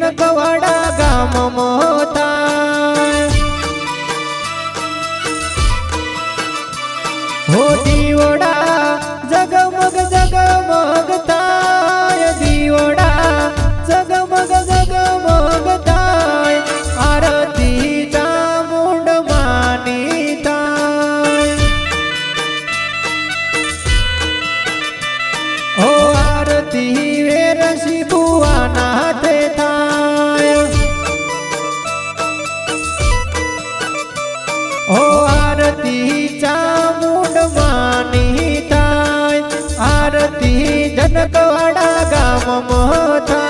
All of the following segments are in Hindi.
जनकवाड़ा गाम मोता हो दीवड़ा जगमग जगमग ताय दीवड़ा जगमग जगमग ताय आरती चामुंड मानी ताय हो आरती वेरसी बुआ नाते थाय हो आरती चामुंड मानी थाय आरती जनकवाड़ा गाम मोथाय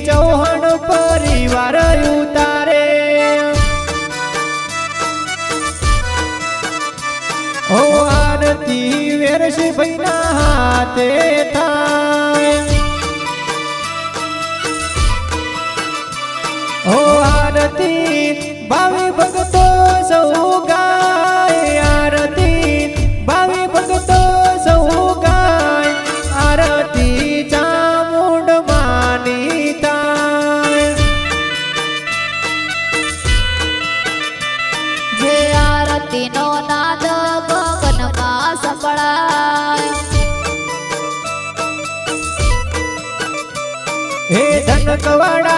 चौहान परिवार उतारे ओ आरती वेरसी भैना हाथे थाय ओ आरती भावी भगतो सौ गाय आरती भावी भगतो सौ गाय आरती चामुंड मानी नो नाद गगन में संभळाय हे जनकवाड़ा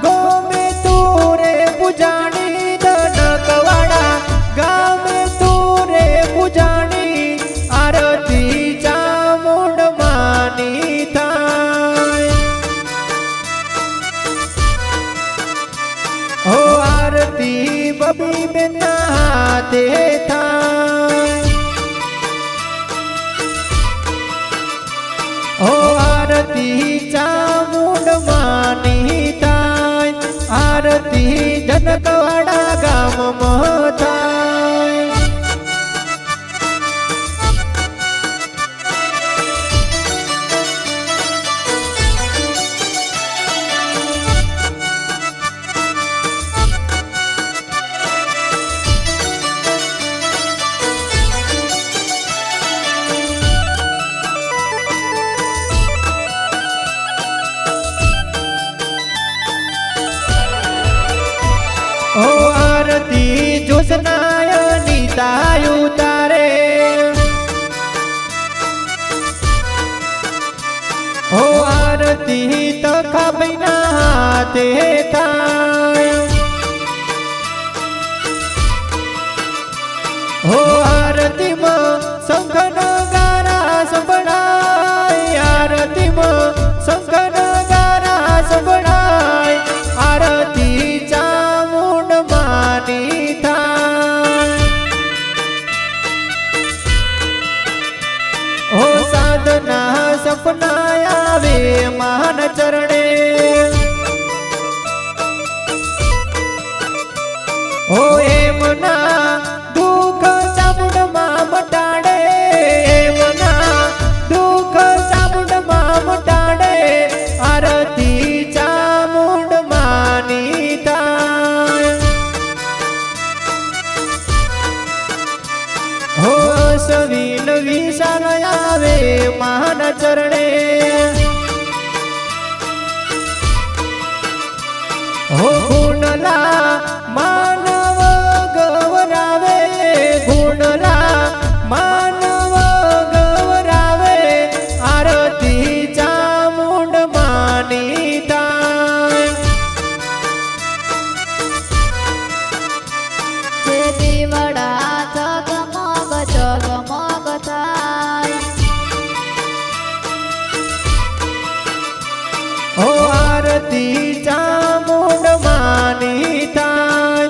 गाँव में तू रे पुजानी जनकवाड़ा गाँव में तू रे पुजानी आरती चामुंड मानी थाय हो आरती बबी बिना हाथे थाय हो आरती चामुंड मानी थाय आरती जनकवाड़ा गाम मोथाय ओ आरती जोसनाय नीताय उतारे ओ आरती तखा बिना हाथे थाय हो आरती में शंखन गारा संभळाय आरती में शंखन गारा संभळाय आरती चामुंड मानी थाय हो साधना सपना आवे मान चरणे हो एमना दुख चामुंड मा मटाडे एमना दुख चामुंड मा मटाडे आरती चामुंड मानी थाय हो सवीन विशाल आवे मान चरणे हो गुणला मानव गौरावे गुणला मानव गौरावे आरती चामुंड मानी थाय दीवड़ा जगमग जगमग थाय हो आरती चामुंड मानी थाय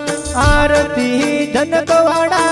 आरती जनकवाड़ा